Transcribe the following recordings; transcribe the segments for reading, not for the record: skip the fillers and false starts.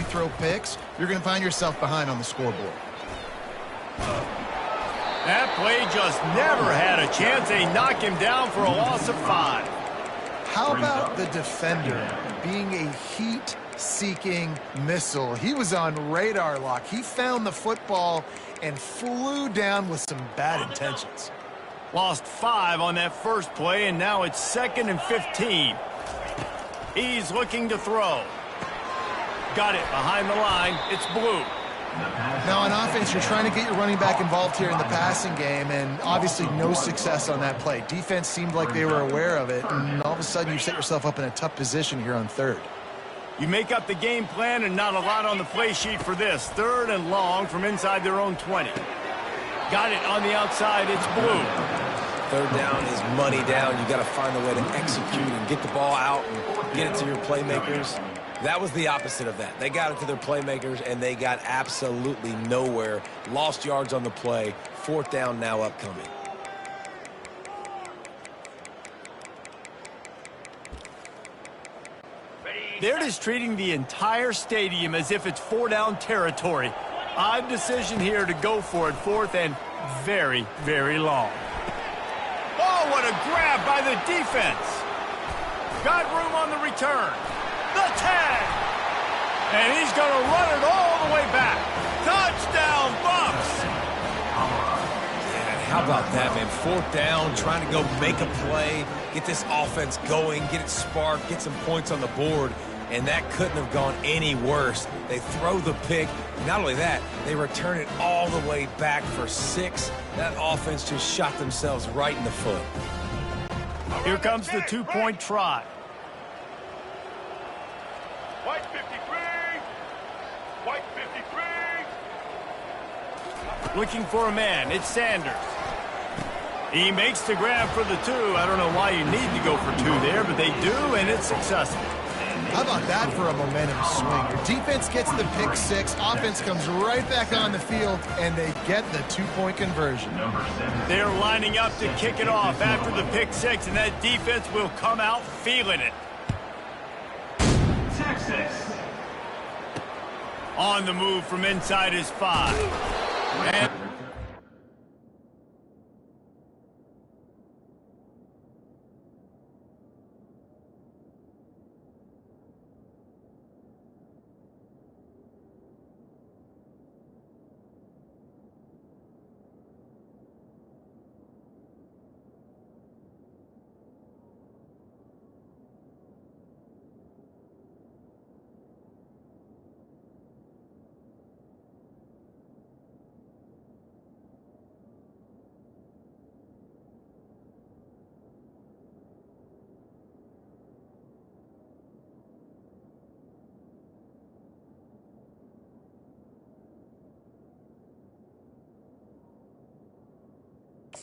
throw picks, you're going to find yourself behind on the scoreboard. That play just never had a chance. They knock him down for a loss of 5. How about the defender being a heat-seeking missile? He was on radar lock. He found the football and flew down with some bad intentions. Lost 5 on that first play, and now it's 2nd and 15. He's looking to throw. Got it behind the line. It's Blue. Now on offense, you're trying to get your running back involved here in the passing game, and obviously no success on that play. Defense seemed like they were aware of it, and all of a sudden you set yourself up in a tough position here on 3rd. You make up the game plan and not a lot on the play sheet for this. 3rd and long from inside their own 20. Got it on the outside. It's Blue. 3rd down is money down. You got to find a way to execute and get the ball out and get it to your playmakers. That was the opposite of that. They got it to their playmakers, and they got absolutely nowhere. Lost yards on the play. 4th down now upcoming. They're just treating the entire stadium as if it's 4-down territory. Odd decision here to go for it. 4th and very, very long. Oh, what a grab by the defense. Got room on the return. The tag. And he's going to run it all the way back. Touchdown, Bucks. Yeah, how about that, man? 4th down, trying to go make a play, get this offense going, get it sparked, get some points on the board. And that couldn't have gone any worse. They throw the pick. Not only that, they return it all the way back for 6. That offense just shot themselves right in the foot. Here comes the 2-point try. White 53. White 53. Looking for a man. It's Sanders. He makes the grab for the 2. I don't know why you need to go for 2 there, but they do, and it's successful. How about that for a momentum swing? Your defense gets the pick 6, offense comes right back on the field, and they get the 2-point conversion. They're lining up to kick it off after the pick 6, and that defense will come out feeling it. Texas. On the move from inside his 5. And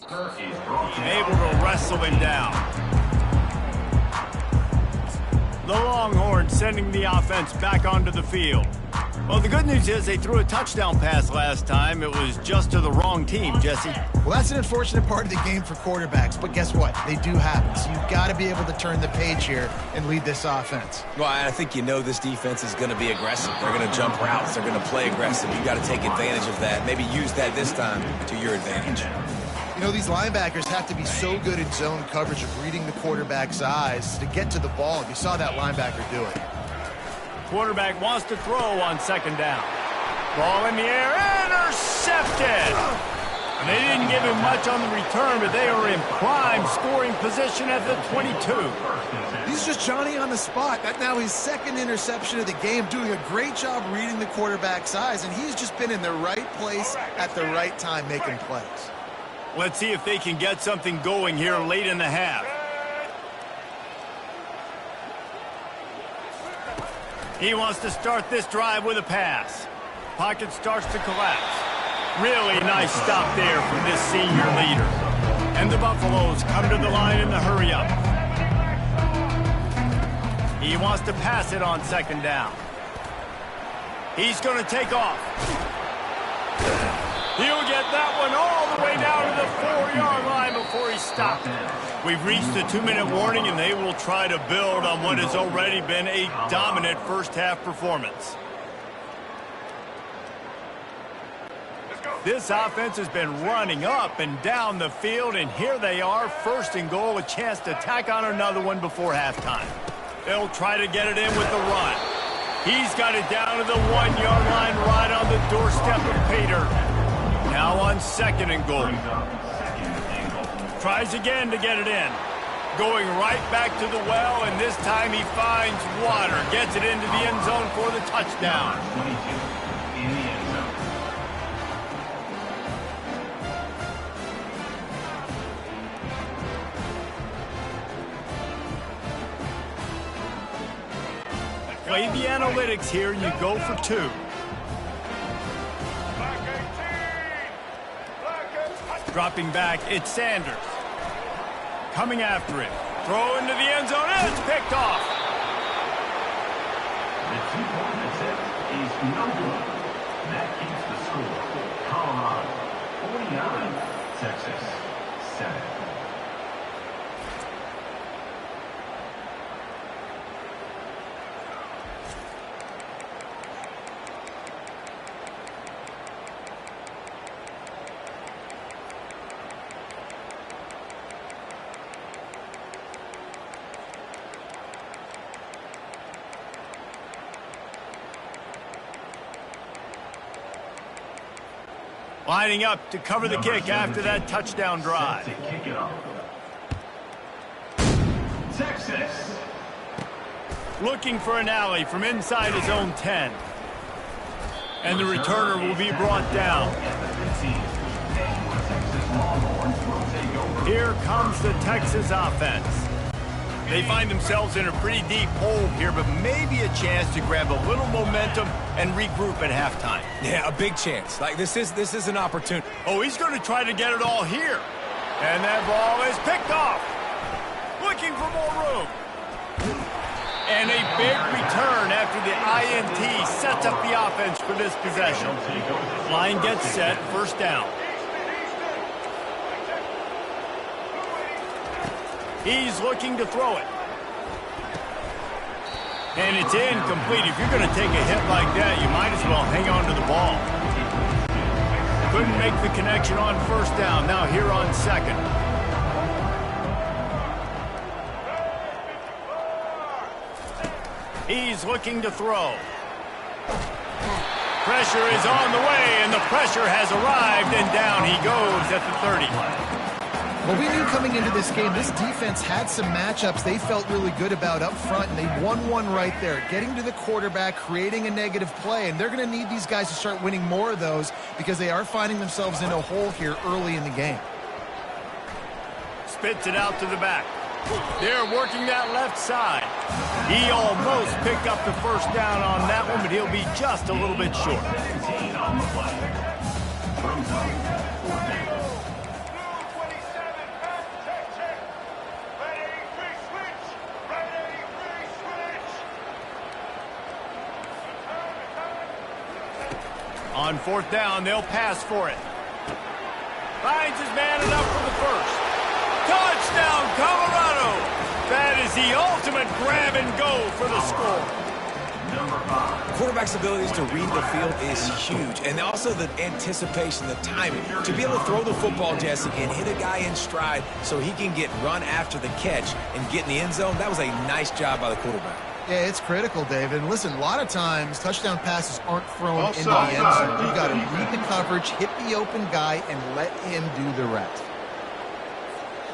able to wrestle him down. The Longhorns sending the offense back onto the field. Well, the good news is they threw a touchdown pass last time. It was just to the wrong team, Jesse. Well, that's an unfortunate part of the game for quarterbacks, but guess what? They do happen. So you've got to be able to turn the page here and lead this offense. Well, I think you know this defense is going to be aggressive. They're going to jump routes. They're going to play aggressive. You got to take advantage of that. Maybe use that this time to your advantage. You know, these linebackers have to be so good in zone coverage of reading the quarterback's eyes to get to the ball. You saw that linebacker do it. Quarterback wants to throw on 2nd down. Ball in the air, intercepted! And they didn't give him much on the return, but they are in prime scoring position at the 22. He's just Johnny on the spot. That now his 2nd interception of the game, doing a great job reading the quarterback's eyes, and he's just been in the right place at the right time making plays. Let's see if they can get something going here late in the half. He wants to start this drive with a pass. Pocket starts to collapse. Really nice stop there from this senior leader. And the Buffaloes come to the line in the hurry-up. He wants to pass it on 2nd down. He's going to take off. He'll get that one all the way down to the 4-yard line before he stopped. We've reached the 2-minute warning, and they will try to build on what has already been a dominant first-half performance. This offense has been running up and down the field, and here they are, first and goal, a chance to tack on another one before halftime. They'll try to get it in with the run. He's got it down to the 1-yard line right on the doorstep of Pater. Now on second and goal. Tries again to get it in. Going right back to the well, and this time he finds water. Gets it into the end zone for the touchdown. Play the analytics here, you go for 2. Dropping back, it's Sanders. Coming after it. Throw into the end zone, and it's picked off. The 2-point attempt is no good. That keeps the score. Colorado 49, Texas 7. Lining up to cover the kick after that touchdown drive. To kick it off. Texas. Looking for an alley from inside his own 10. And the returner will be brought down. Here comes the Texas offense. They find themselves in a pretty deep hole here, but maybe a chance to grab a little momentum and regroup at halftime. Yeah, a big chance. Like, this is an opportunity. Oh, he's going to try to get it all here. And that ball is picked off. Looking for more room. And a big return after the INT sets up the offense for this possession. Line gets set, first down. He's looking to throw it. And it's incomplete. If you're going to take a hit like that, you might as well hang on to the ball. Couldn't make the connection on first down. Now here on second. He's looking to throw. Pressure is on the way, and the pressure has arrived, and down he goes at the 30. Well, we knew coming into this game, this defense had some matchups they felt really good about up front, and they won one right there, getting to the quarterback, creating a negative play, and they're going to need these guys to start winning more of those because they are finding themselves in a hole here early in the game. Spits it out to the back. They're working that left side. He almost picked up the first down on that one, but he'll be just a little bit short. On fourth down, they'll pass for it. Finds his man enough for the first. Touchdown, Colorado! That is the ultimate grab and go for the score. Quarterback's abilities to read the field is huge, and also the anticipation, the timing. To be able to throw the football, Jesse, and hit a guy in stride so he can get run after the catch and get in the end zone, that was a nice job by the quarterback. Yeah, it's critical, David. And listen, a lot of times touchdown passes aren't thrown into the end zone. You've got to read the coverage, hit the open guy, and let him do the rest.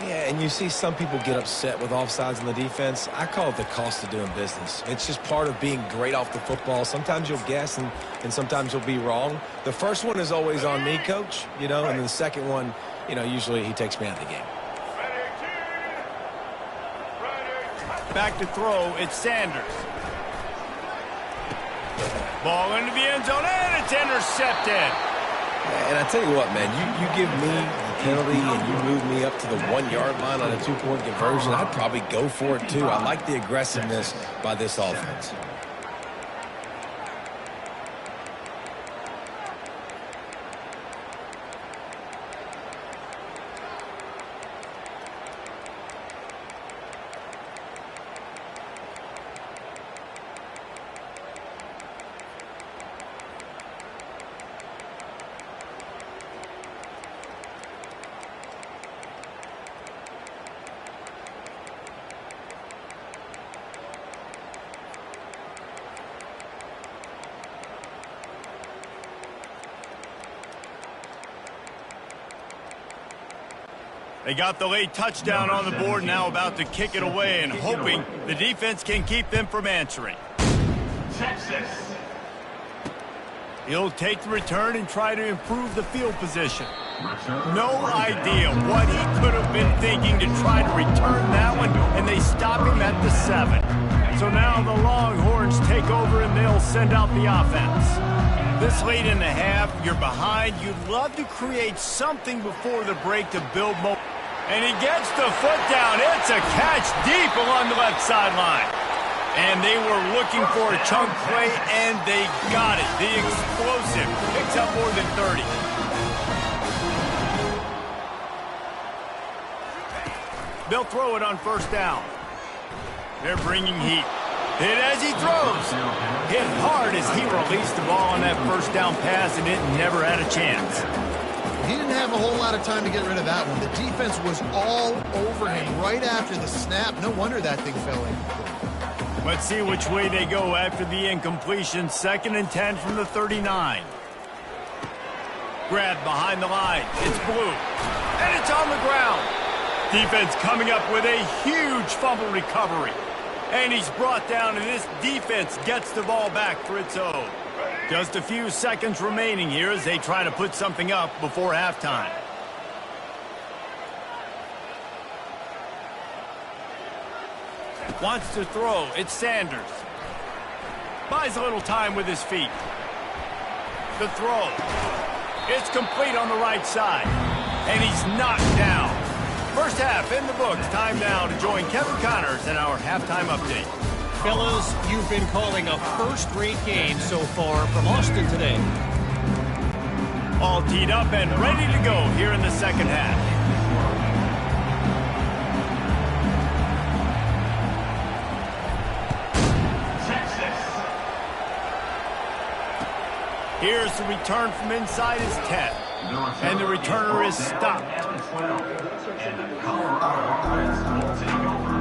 Yeah, and you see some people get upset with offsides in the defense. I call it the cost of doing business. It's just part of being great off the football. Sometimes you'll guess, and sometimes you'll be wrong. The first one is always on me, Coach, and then the second one, usually he takes me out of the game. Back to throw, it's Sanders. Ball into the end zone, and it's intercepted. And I tell you what, man, you give me the penalty and you move me up to the 1-yard line on a 2-point conversion, I'd probably go for it too. I like the aggressiveness by this offense. They got the late touchdown on the board, now about to kick it away and hoping the defense can keep them from answering. Texas. He'll take the return and try to improve the field position. No idea what he could have been thinking to try to return that one, and they stop him at the 7. So now the Longhorns take over and they'll send out the offense. This late in the half, you're behind. You'd love to create something before the break to build momentum. And he gets the foot down. It's a catch deep along the left sideline. And they were looking for a chunk play, and they got it. The explosive picks up more than 30. They'll throw it on first down. They're bringing heat. Hit as he throws. Hit hard as he released the ball on that first down pass, and it never had a chance. He didn't have a whole lot of time to get rid of that one. The defense was all over him right after the snap. No wonder that thing fell in. Let's see which way they go after the incompletion. 2nd and 10 from the 39. Grabbed behind the line. It's Blue. And it's on the ground. Defense coming up with a huge fumble recovery. And he's brought down, and this defense gets the ball back for its own. Just a few seconds remaining here as they try to put something up before halftime. Wants to throw. It's Sanders. Buys a little time with his feet. The throw. It's complete on the right side. And he's knocked down. First half in the books. Time now to join Kevin Connors in our halftime update. Fellas, you've been calling a first-rate game so far from Austin today. All teed up and ready to go here in the second half. Here's the return from inside his 10. And the returner is stopped.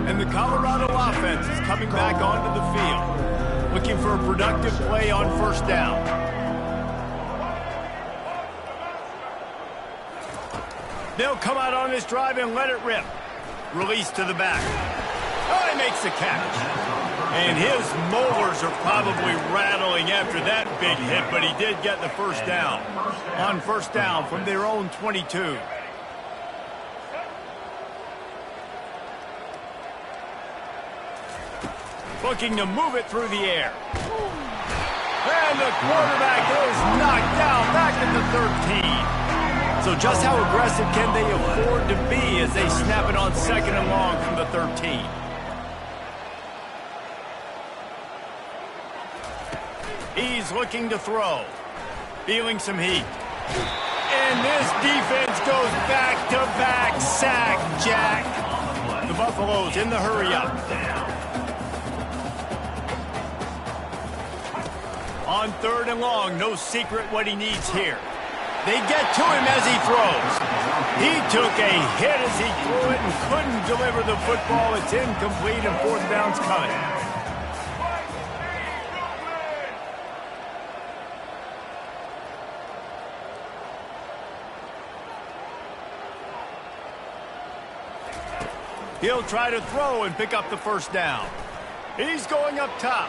And the Colorado offense is coming back onto the field, looking for a productive play on first down. They'll come out on this drive and let it rip. Release to the back. Oh, he makes the catch. And his molars are probably rattling after that big hit, but he did get the first down. On first down from their own 22. Looking to move it through the air. And the quarterback is knocked down back at the 13. So just how aggressive can they afford to be as they snap it on 2nd and long from the 13? He's looking to throw. Feeling some heat. And this defense goes back-to-back sack, Jack. The Buffaloes in the hurry-up. On 3rd and long, no secret what he needs here. They get to him as he throws. He took a hit as he threw it and couldn't deliver the football. It's incomplete and 4th down's coming. He'll try to throw and pick up the first down. He's going up top.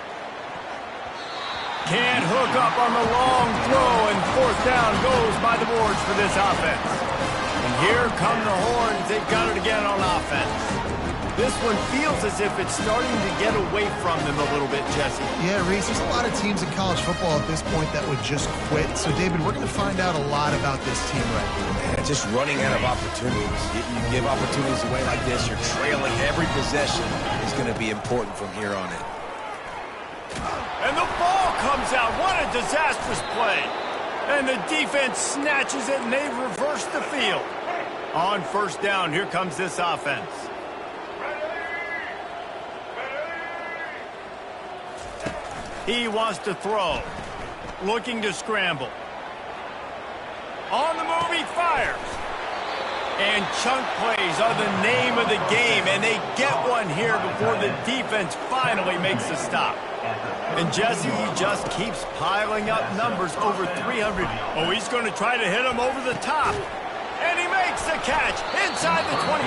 Can't hook up on the long throw, and 4th down goes by the boards for this offense. And here come the Horns. They've got it again on offense. This one feels as if it's starting to get away from them a little bit, Jesse. Yeah, Reese, there's a lot of teams in college football at this point that would just quit. So, David, we're going to find out a lot about this team right now. Man, just running out of opportunities. You give opportunities away like this, you're trailing. Every possession is going to be important from here on in. And the ball comes out. What a disastrous play. And the defense snatches it, and they reverse the field. On first down, here comes this offense. He wants to throw. Looking to scramble. On the move, he fires. And chunk plays are the name of the game, and they get one here before the defense finally makes a stop. And Jesse, he just keeps piling up numbers over 300. Oh, he's going to try to hit him over the top. And he makes makes the catch inside the 25.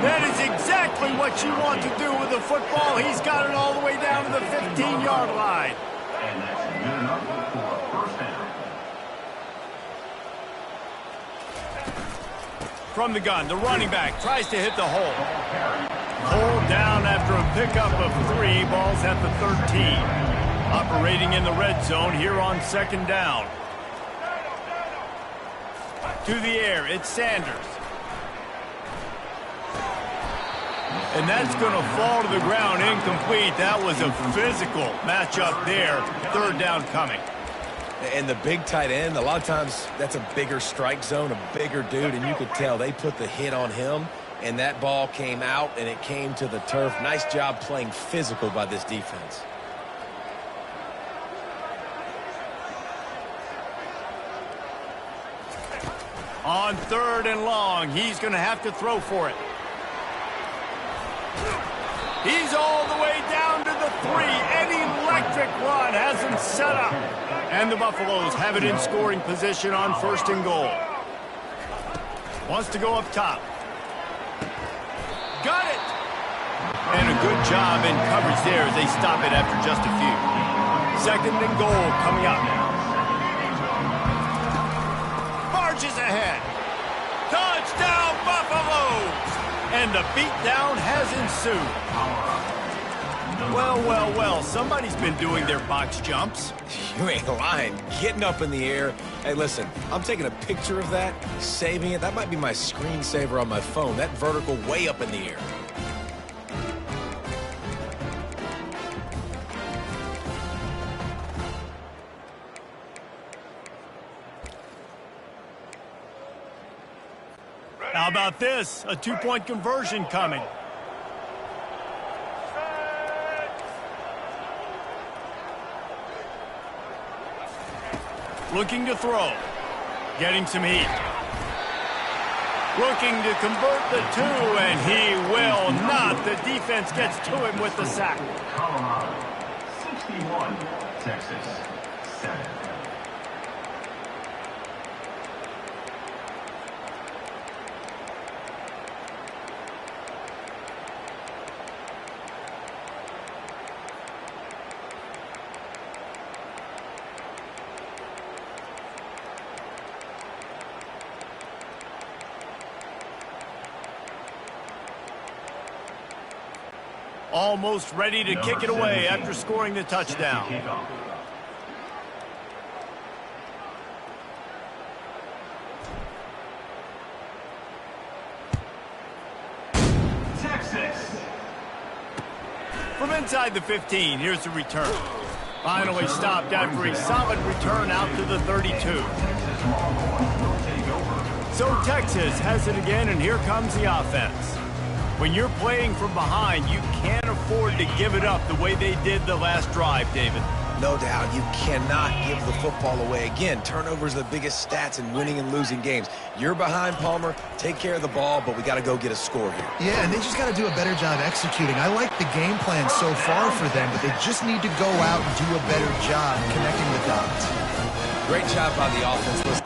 That is exactly what you want to do with the football. He's got it all the way down to the 15-yard line. And that's good enough for a first down. From the gun, the running back tries to hit the hole. Hold down after a pickup of 3. Ball's at the 13. Operating in the red zone here on second down. To the air, it's Sanders. And that's going to fall to the ground incomplete. That was a physical matchup there. Third down coming. And the big tight end, a lot of times that's a bigger strike zone, a bigger dude, and you could tell they put the hit on him, and that ball came out, and it came to the turf. Nice job playing physical by this defense. On third and long, he's going to have to throw for it. He's all the way down to the 3. An electric run has him set up. And the Buffaloes have it in scoring position on first and goal. Wants to go up top. Got it! And a good job in coverage there as they stop it after just a few. Second and goal coming up. Marches ahead. Touchdown, Buffaloes! And the beatdown has ensued. Well, well, well, somebody's been doing their box jumps. You ain't lying. Getting up in the air. Hey, listen, I'm taking a picture of that, saving it. That might be my screensaver on my phone. That vertical way up in the air. How about this? A 2-point conversion coming. Looking to throw. Getting some heat. Looking to convert the 2, and he will not. The defense gets to him with the sack. Colorado, 61. Texas, 7. Almost ready to kick it away after scoring the touchdown. Texas. From inside the 15, here's the return. Finally stopped after a solid return out to the 32. So Texas has it again, and here comes the offense. When you're playing from behind, you can't afford to give it up the way they did the last drive, David. No doubt, you cannot give the football away. Again, turnovers are the biggest stats in winning and losing games. You're behind, Palmer. Take care of the ball, but we got to go get a score here. Yeah, and they just got to do a better job executing. I like the game plan so far for them, but they just need to go out and do a better job connecting the dots. Great job by the offense. Listen.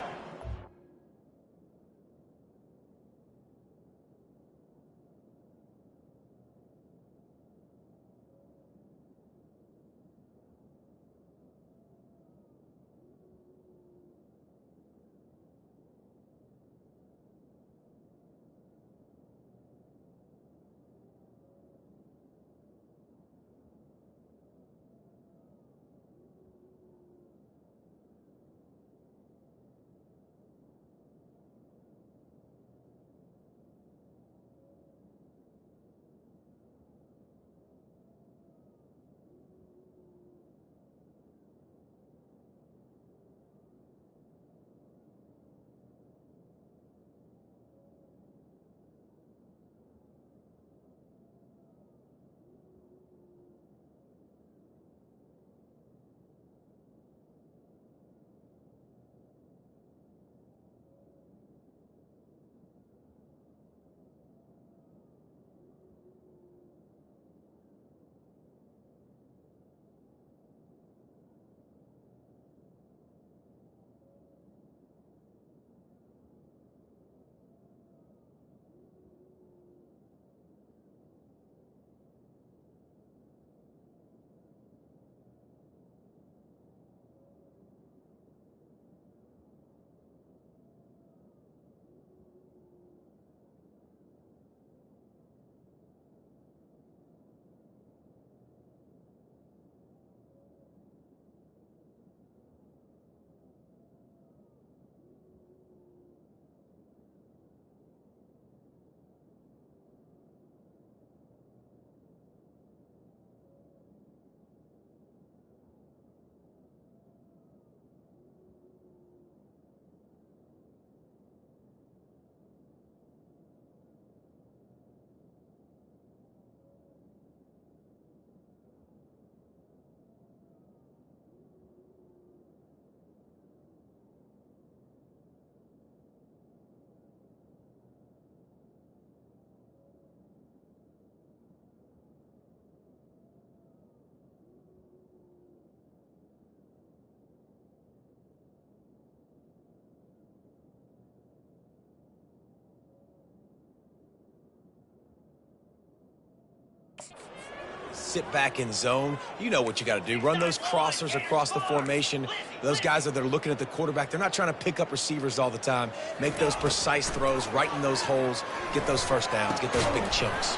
sit back in zone, you know what you got to do. Run those crossers across the formation. Those guys that are looking at the quarterback, they're not trying to pick up receivers all the time. Make those precise throws right in those holes. Get those first downs. Get those big chunks.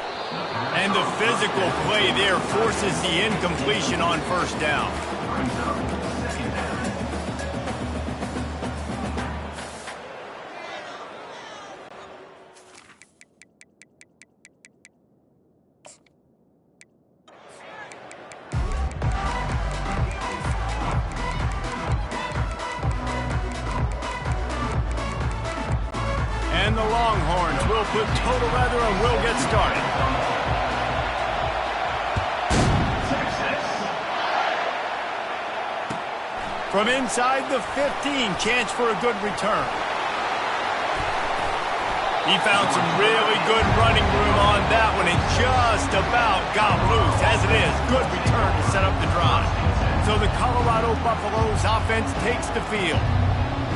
And the physical play there forces the incompletion on first down. Brings up second down. And the Longhorns will put total weather and will get started. Texas. From inside the 15, chance for a good return. He found some really good running room on that one and just about got loose. As it is, good return to set up the drive. So the Colorado Buffaloes offense takes the field.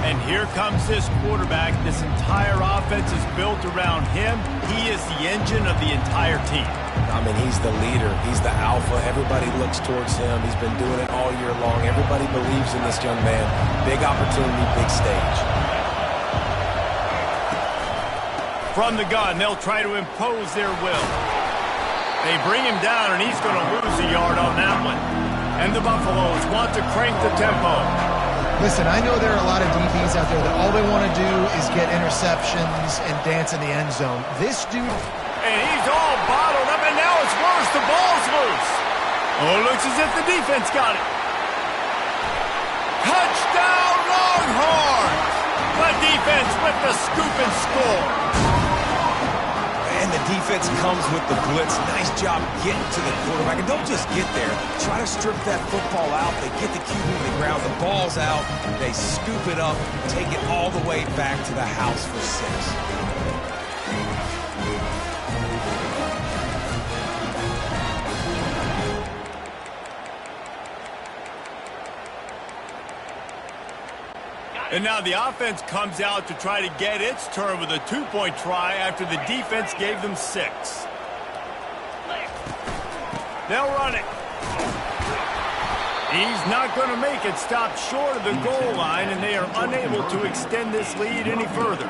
And here comes this quarterback. This entire offense is built around him. He is the engine of the entire team. I mean, he's the leader. He's the alpha. Everybody looks towards him. He's been doing it all year long. Everybody believes in this young man. Big opportunity, big stage. From the gun, they'll try to impose their will. They bring him down, and he's going to lose a yard on that one. And the Buffaloes want to crank the tempo. Listen, I know there are a lot of DBs out there that all they want to do is get interceptions and dance in the end zone. This dude... And he's all bottled up, and now it's worse. The ball's loose. Oh, it looks as if the defense got it. Touchdown, Longhorns! The defense with the scoop and score. And the defense comes with the blitz. Nice job getting to the quarterback. And don't just get there. Try to strip that football out. They get the QB to the ground. The ball's out. They scoop it up, take it all the way back to the house for 6. And now the offense comes out to try to get its turn with a 2-point try after the defense gave them 6. They'll run it. He's not going to make it. Stop short of the goal line, and they are unable to extend this lead any further.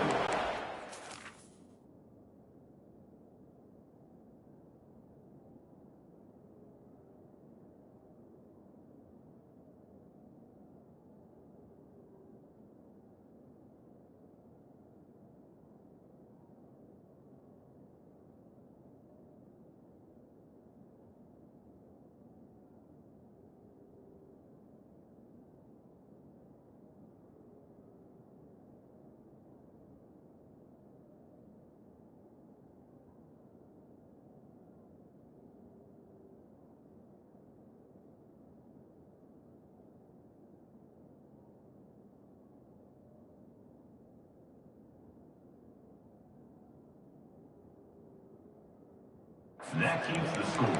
That keeps the score.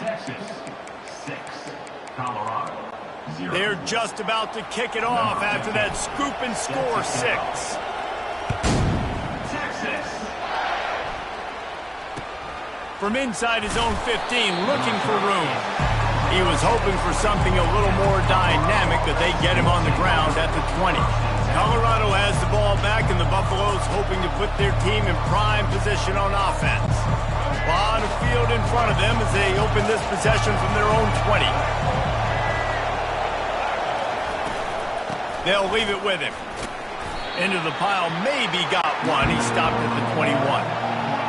Texas 6, Colorado 0. They're just about to kick it off after that scoop and score 6. Texas. From inside his own 15, looking for room. He was hoping for something a little more dynamic, but they get him on the ground at the 20. Colorado has the ball back, and the Buffaloes hoping to put their team in prime position on offense. On the field in front of them as they open this possession from their own 20. They'll leave it with him. Into the pile, maybe got one. He stopped at the 21.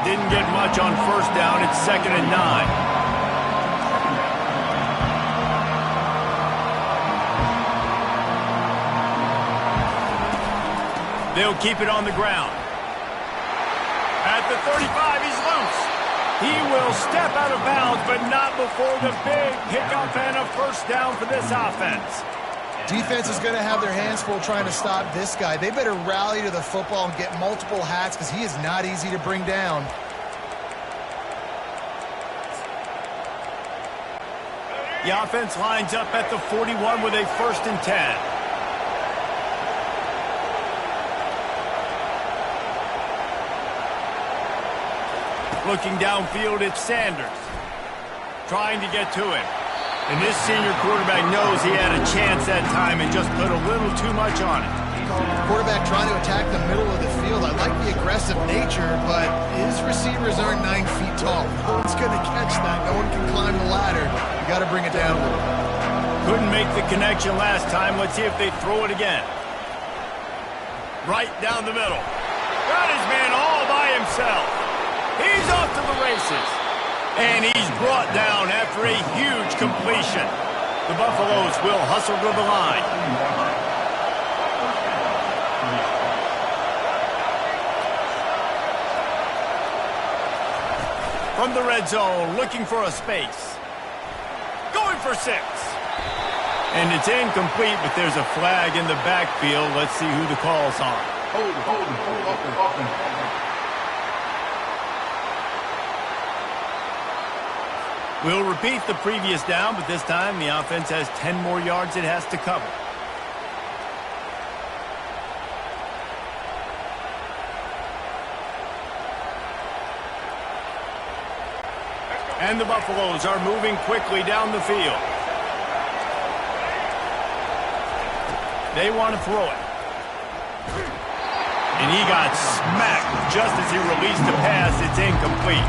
Didn't get much on first down. It's 2nd and 9. They'll keep it on the ground. At the 35, he's loose. He will step out of bounds, but not before the big pickup and a first down for this offense. Defense is going to have their hands full trying to stop this guy. They better rally to the football and get multiple hats because he is not easy to bring down. The offense lines up at the 41 with a 1st and 10. Looking downfield, it's Sanders. trying to get to him. And this senior quarterback knows he had a chance that time and just put a little too much on it. Quarterback trying to attack the middle of the field. I like the aggressive nature, but his receivers aren't 9 feet tall. No one's going to catch that. No one can climb the ladder. You got to bring it down a little. Couldn't make the connection last time. Let's see if they throw it again. Right down the middle. Got his man all by himself. He's off to the races. And he's brought down after a huge completion. The Buffaloes will hustle to the line. From the red zone, looking for a space. Going for 6. And it's incomplete, but there's a flag in the backfield. Let's see who the call's on. Open. We'll repeat the previous down, but this time the offense has 10 more yards it has to cover. And the Buffaloes are moving quickly down the field. They want to throw it. And he got smacked just as he released the pass. It's incomplete.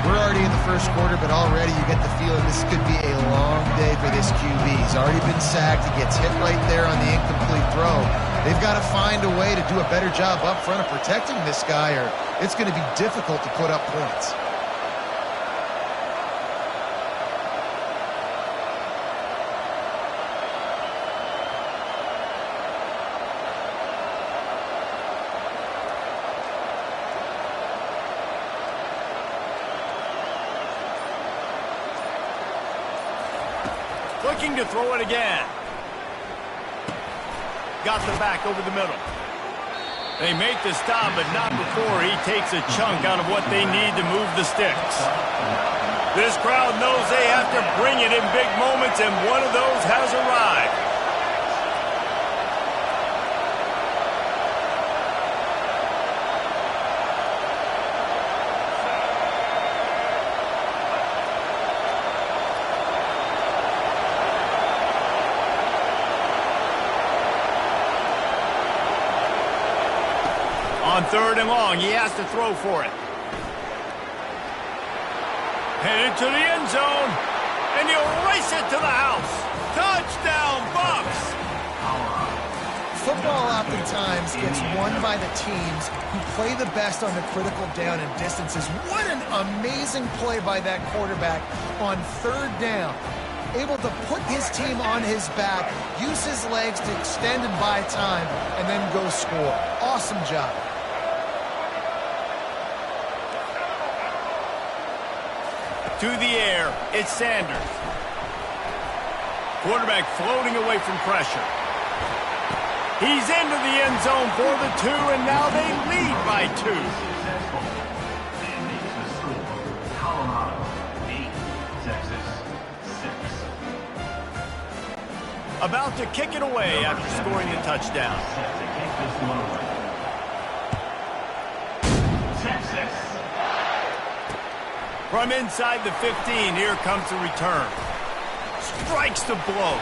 We're already in the first quarter, but already you get the feeling this could be a long day for this QB. He's already been sacked. He gets hit right there on the incomplete throw. They've got to find a way to do a better job up front of protecting this guy, or it's going to be difficult to put up points. Looking to throw it again. Got the back over the middle. They make the stop, but not before he takes a chunk out of what they need to move the sticks. This crowd knows they have to bring it in big moments, and one of those has arrived. On 3rd and long, he has to throw for it. Headed to the end zone, and he'll race it to the house. Touchdown, Bucs! Football oftentimes gets won by the teams who play the best on the critical down and distances. What an amazing play by that quarterback on 3rd down. Able to put his team on his back, use his legs to extend and buy time, and then go score. Awesome job. To the air, it's Sanders. Quarterback floating away from pressure. He's into the end zone for the 2, and now they lead by 2. Successful. And makes the score. Colorado 8, Texas 6. About to kick it away after scoring the touchdown. Set to kick this one away. Texas. From inside the 15, here comes the return. Strikes the blow.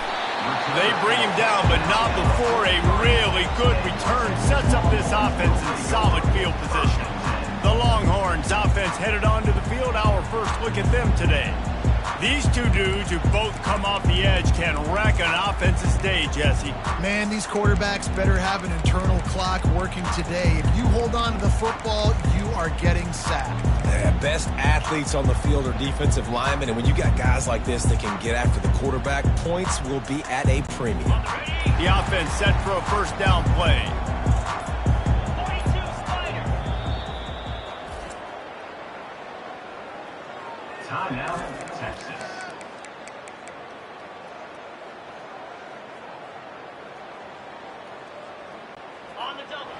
They bring him down, but not before a really good return sets up this offense in solid field position. The Longhorns offense headed onto the field. Our first look at them today. These two dudes who both come off the edge can wreck an offensive day, Jesse. Man, these quarterbacks better have an internal clock working today. If you hold on to the football, you are getting sacked. The best athletes on the field are defensive linemen, and when you got guys like this that can get after the quarterback, points will be at a premium. The offense set for a first down play. Timeout, Texas. On the double.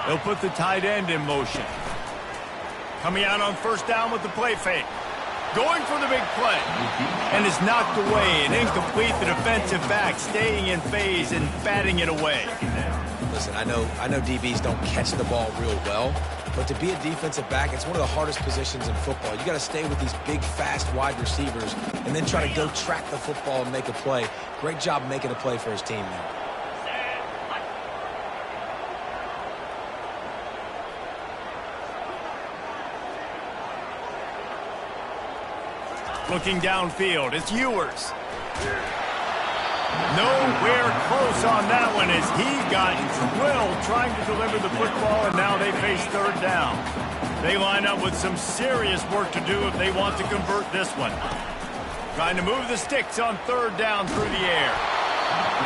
They'll put the tight end in motion. Coming out on first down with the play fake. Going for the big play. And it's knocked away and incomplete. The defensive back staying in phase and batting it away. Listen, I know DBs don't catch the ball real well, but to be a defensive back, it's one of the hardest positions in football. You got to stay with these big, fast wide receivers and then try to go track the football and make a play. Great job making a play for his team there. Looking downfield, it's Ewers. Nowhere close on that one as he got drilled trying to deliver the football, and now they face third down. They line up with some serious work to do if they want to convert this one. Trying to move the sticks on third down through the air.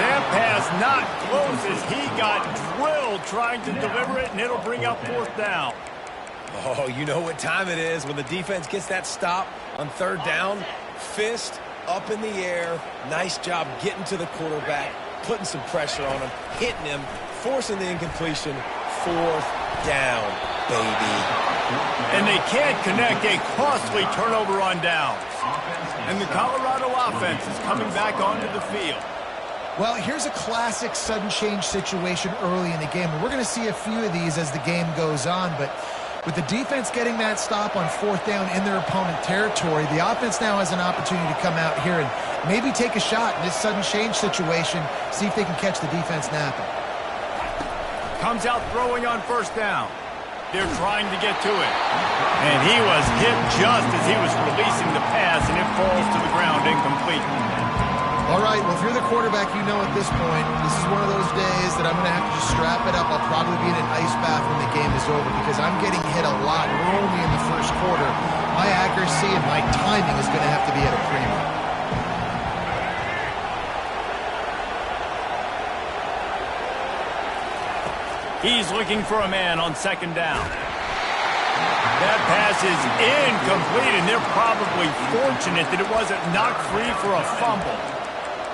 That pass not close as he got drilled trying to deliver it, and it'll bring up fourth down. Oh, you know what time it is when the defense gets that stop on third down. Fist up in the air. Nice job getting to the quarterback, putting some pressure on him, hitting him, forcing the incompletion. Fourth down, baby. And they can't connect a costly turnover on downs. And the Colorado offense is coming back onto the field. Well, here's a classic sudden change situation early in the game. And we're going to see a few of these as the game goes on, but with the defense getting that stop on fourth down in their opponent territory, the offense now has an opportunity to come out here and maybe take a shot in this sudden change situation, see if they can catch the defense napping. Comes out throwing on first down. They're trying to get to it. And he was hit just as he was releasing the pass, and it falls to the ground incomplete. All right, well, if you're the quarterback, you know at this point, this is one of those days that I'm going to have to just strap it up. I'll probably be in an ice bath when the game is over because I'm getting hit a lot. We're only in the first quarter. My accuracy and my timing is going to have to be at a premium. He's looking for a man on second down. That pass is incomplete, and they're probably fortunate that it wasn't knocked free for a fumble.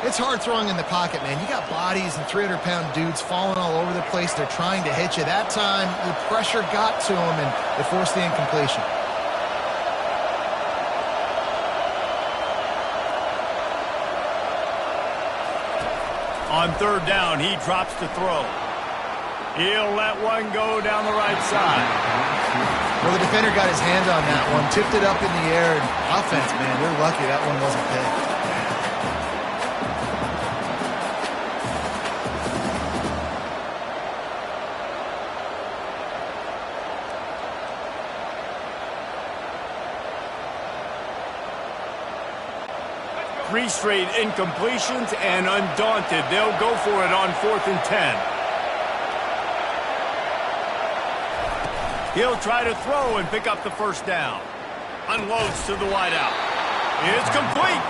It's hard throwing in the pocket, man. You got bodies and 300-pound dudes falling all over the place. They're trying to hit you. That time, the pressure got to them, and it forced the incompletion. On third down, he drops to throw. He'll let one go down the right side. Well, the defender got his hand on that one, tipped it up in the air, and offense, man, they're lucky that one wasn't picked. Three straight incompletions, and undaunted, they'll go for it on 4th and 10. He'll try to throw and pick up the first down. Unloads to the wideout. It's complete.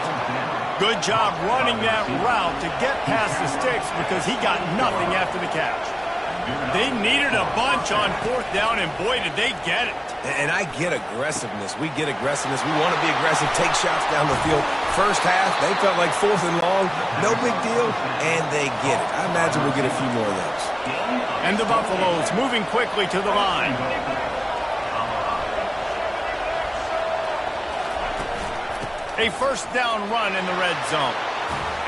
Good job running that route to get past the sticks because he got nothing after the catch. They needed a bunch on 4th down, and boy, did they get it. And I get aggressiveness. We get aggressiveness. We want to be aggressive, take shots down the field. First half, they felt like 4th and long. No big deal, and they get it. I imagine we'll get a few more of those. And the Buffaloes moving quickly to the line. A first down run in the red zone.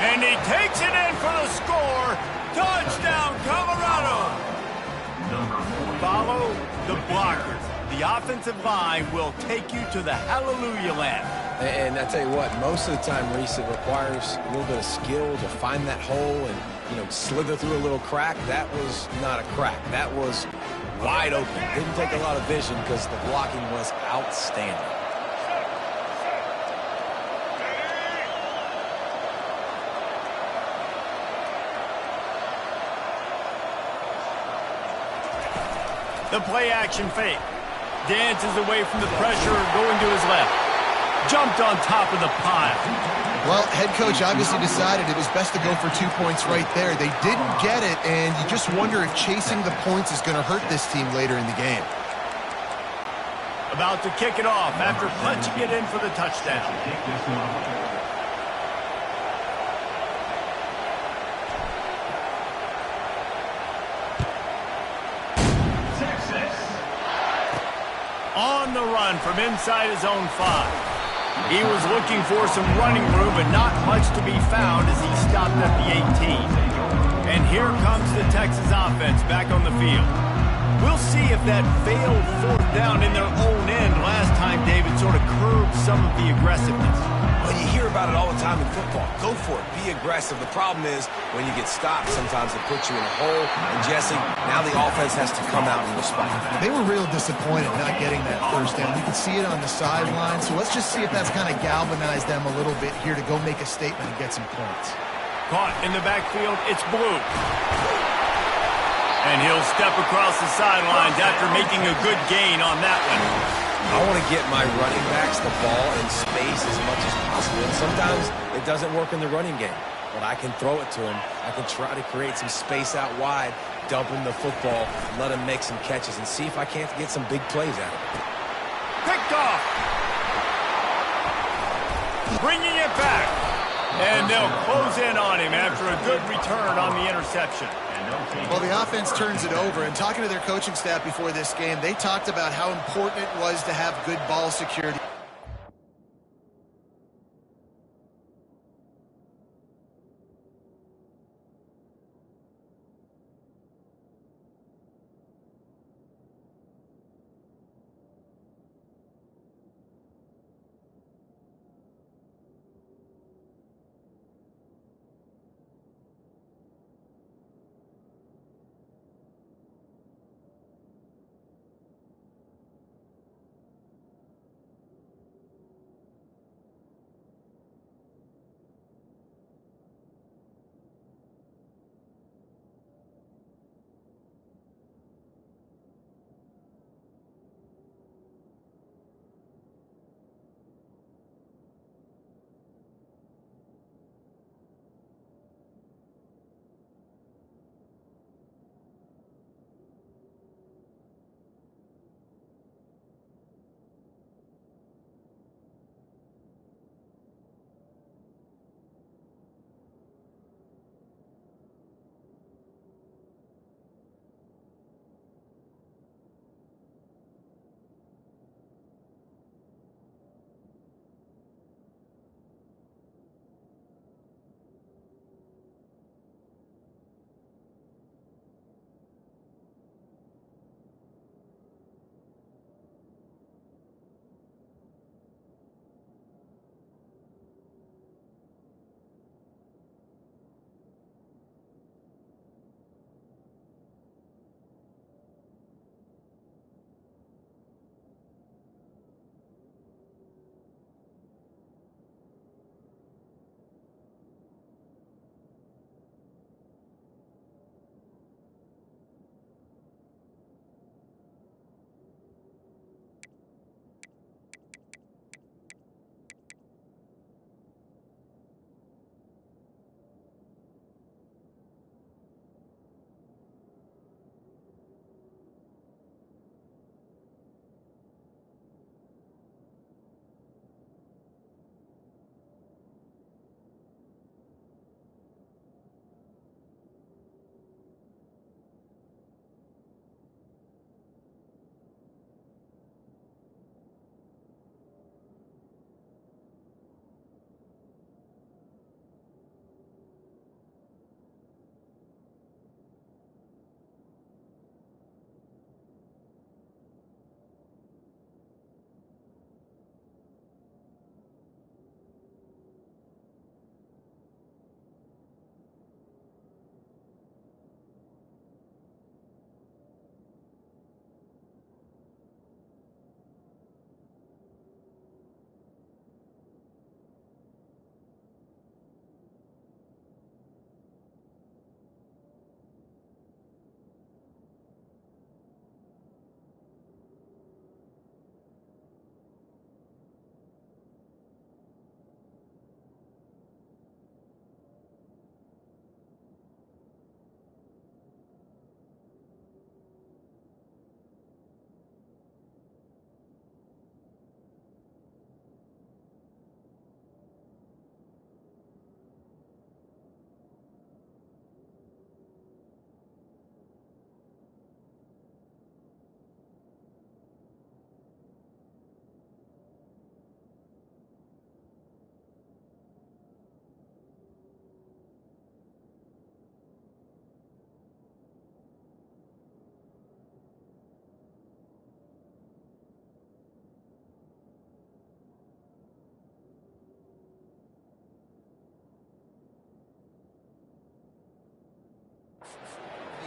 And he takes it in for the score. Touchdown, Colorado. Follow the blockers. The offensive line will take you to the hallelujah land. And I tell you what, most of the time, Reese, it requires a little bit of skill to find that hole and, slither through a little crack. That was not a crack. That was wide open. Didn't take a lot of vision because the blocking was outstanding. The play-action fake. Dances away from the pressure, going to his left. Jumped on top of the pile. Well, head coach obviously decided it was best to go for 2 points right there. They didn't get it, and you just wonder if chasing the points is going to hurt this team later in the game. About to kick it off after punching it in for the touchdown. On the run from inside his own 5. He was looking for some running room, but not much to be found as he stopped at the 18. And here comes the Texas offense back on the field. We'll see if that failed fourth down in their own end last time, David, sort of curbed some of the aggressiveness. Well, you hear about it all the time in football. Go for it. Be aggressive. The problem is when you get stopped, sometimes it puts you in a hole. And, Jesse, now the offense has to come out and respond. They were real disappointed not getting that first down. You could see it on the sideline. So let's just see if that's kind of galvanized them a little bit here to go make a statement and get some points. Caught in the backfield. It's Blue. And he'll step across the sidelines after making a good gain on that one. I want to get my running backs the ball in space as much as possible. And sometimes it doesn't work in the running game. But I can throw it to him. I can try to create some space out wide, dump him the football, let him make some catches, and see if I can't get some big plays out of it. Picked off. Bringing it back. And they'll close in on him after a good return on the interception. Well, the offense turns it over, and talking to their coaching staff before this game, they talked about how important it was to have good ball security.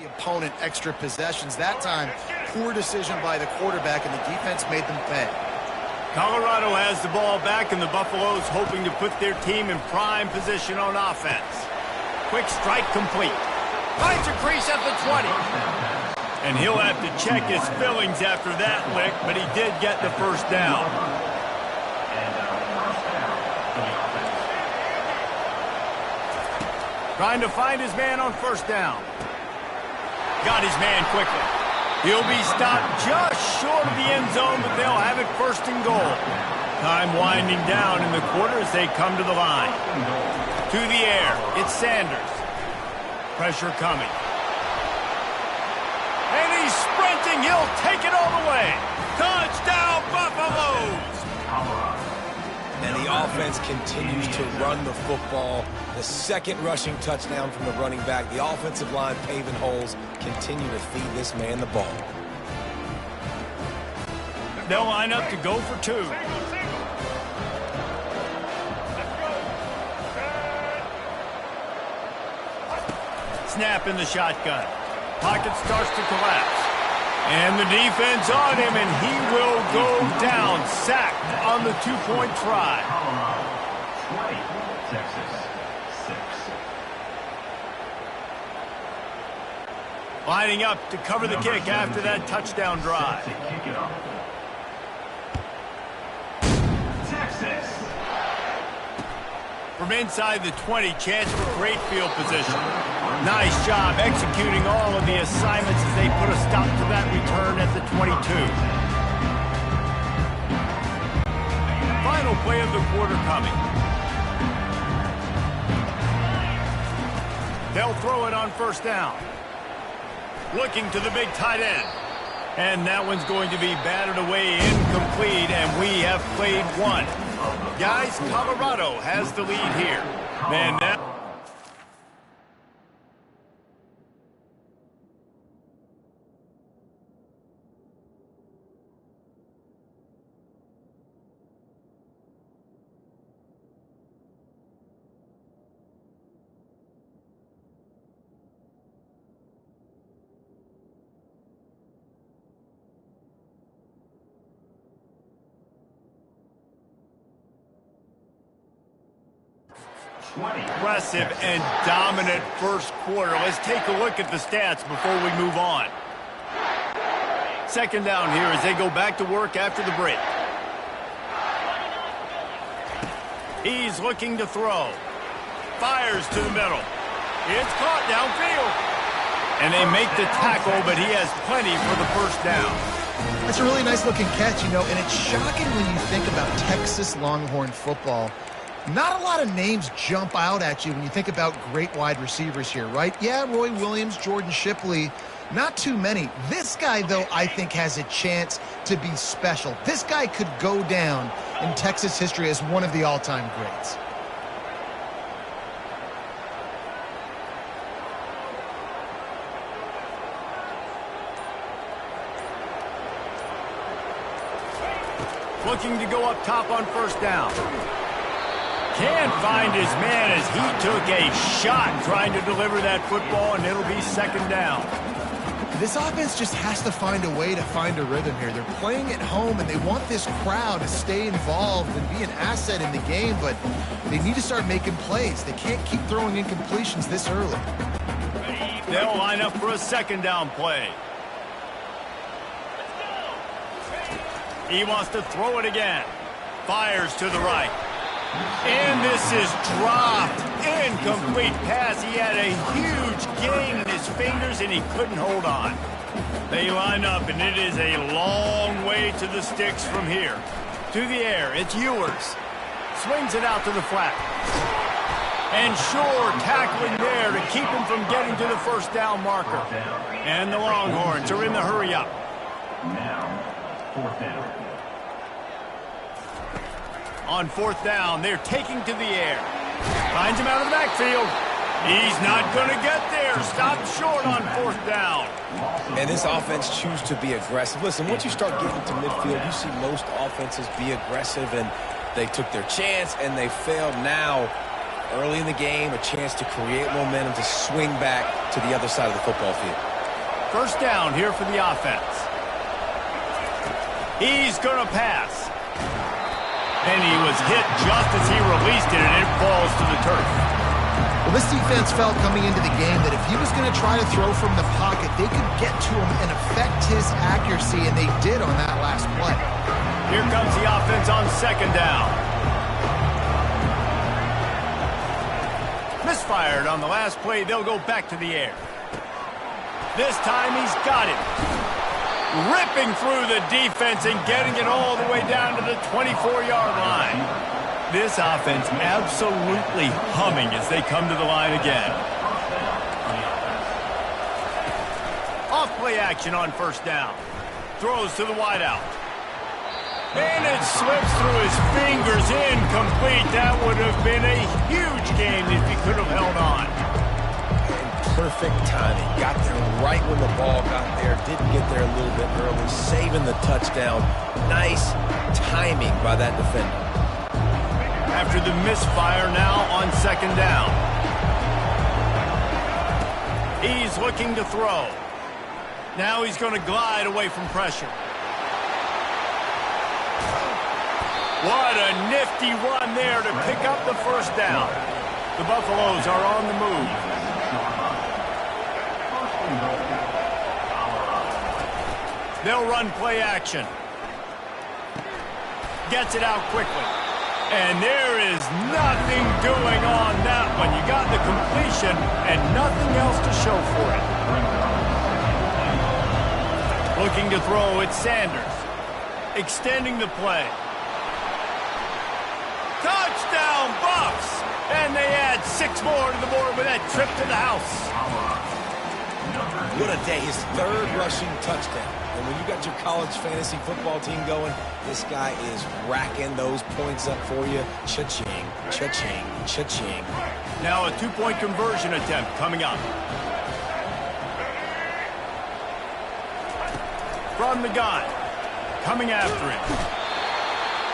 the opponent extra possessions. That time, poor decision by the quarterback, and the defense made them pay. Colorado has the ball back, and the Buffaloes hoping to put their team in prime position on offense. Quick strike complete. Finds a crease at the 20. And he'll have to check his fillings after that lick, but he did get the first down. Trying to find his man on first down. Got his man quickly. He'll be stopped just short of the end zone, but they'll have it first and goal. Time winding down in the quarter as they come to the line. To the air, it's Sanders. Pressure coming. And he's sprinting. He'll take it all the way. Touchdown, Buffaloes! And the offense continues to run the football. The second rushing touchdown from the running back. The offensive line paving holes. Continue to feed this man the ball. They'll line up to go for two. Snap in the shotgun. Pocket starts to collapse. And the defense on him, and he will go down. Sacked on the two-point try. 20, Texas 6. Lining up to cover the kick after that touchdown drive. To kick it off. Texas. From inside the 20, chance for great field position. Nice job executing all of the assignments as they put a stop to that return at the 22. Final play of the quarter coming. They'll throw it on first down. Looking to the big tight end. And that one's going to be batted away incomplete, and we have played one. Guys, Colorado has the lead here. And now... Impressive and dominant first quarter. Let's take a look at the stats before we move on. Second down here as they go back to work after the break. He's looking to throw. Fires to the middle. It's caught downfield. And they make the tackle, but he has plenty for the first down. That's a really nice-looking catch, you know, and it's shocking when you think about Texas Longhorn football. Not a lot of names jump out at you when you think about great wide receivers here, right? Yeah, Roy Williams, Jordan Shipley, not too many. This guy, though, I think has a chance to be special. This guy could go down in Texas history as one of the all-time greats. Looking to go up top on first down. Can't find his man as he took a shot trying to deliver that football, and it'll be second down. This offense just has to find a way to find a rhythm here. They're playing at home, and they want this crowd to stay involved and be an asset in the game, but they need to start making plays. They can't keep throwing incompletions this early. They'll line up for a second down play. He wants to throw it again. Fires to the right. And this is dropped. Incomplete pass. He had a huge gain in his fingers, and he couldn't hold on. They line up, and it is a long way to the sticks from here. To the air, it's Ewers. Swings it out to the flat. And Shore tackling there to keep him from getting to the first down marker. And the Longhorns are in the hurry-up. Now, fourth down. On fourth down, they're taking to the air. Finds him out of the backfield. He's not going to get there. Stopped short on fourth down. And this offense chooses to be aggressive. Listen, once you start getting to midfield, you see most offenses be aggressive, and they took their chance, and they failed. Now, early in the game, a chance to create momentum to swing back to the other side of the football field. First down here for the offense. He's going to pass. And he was hit just as he released it, and it falls to the turf. Well, this defense felt coming into the game that if he was going to try to throw from the pocket, they could get to him and affect his accuracy, and they did on that last play. Here comes the offense on second down. Misfired on the last play. They'll go back to the air. This time he's got it. Ripping through the defense and getting it all the way down to the 24-yard line. This offense absolutely humming as they come to the line again. Off play action on first down. Throws to the wideout. And it slips through his fingers, incomplete. That would have been a huge game if he could have held on. Perfect timing. Got there right when the ball got there. Didn't get there a little bit early. Saving the touchdown. Nice timing by that defender. After the misfire, now on second down. He's looking to throw. Now he's going to glide away from pressure. What a nifty run there to pick up the first down. The Buffaloes are on the move. They'll run play action. Gets it out quickly. And there is nothing doing on that one. You got the completion and nothing else to show for it. Looking to throw, it's Sanders. Extending the play. Touchdown, Buffs! And they add 6 more to the board with that trip to the house. What a day. His third rushing touchdown. And when you got your college fantasy football team going, this guy is racking those points up for you. Cha-ching, cha-ching, cha-ching. Now a 2-point conversion attempt coming up. From the gun. Coming after him.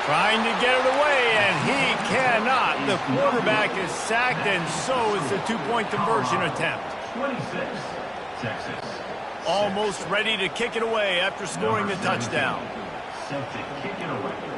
Trying to get it away, and he cannot. The quarterback is sacked, and so is the 2-point conversion attempt. 26, Texas. Almost ready to kick it away after scoring the touchdown. Set to kick it away.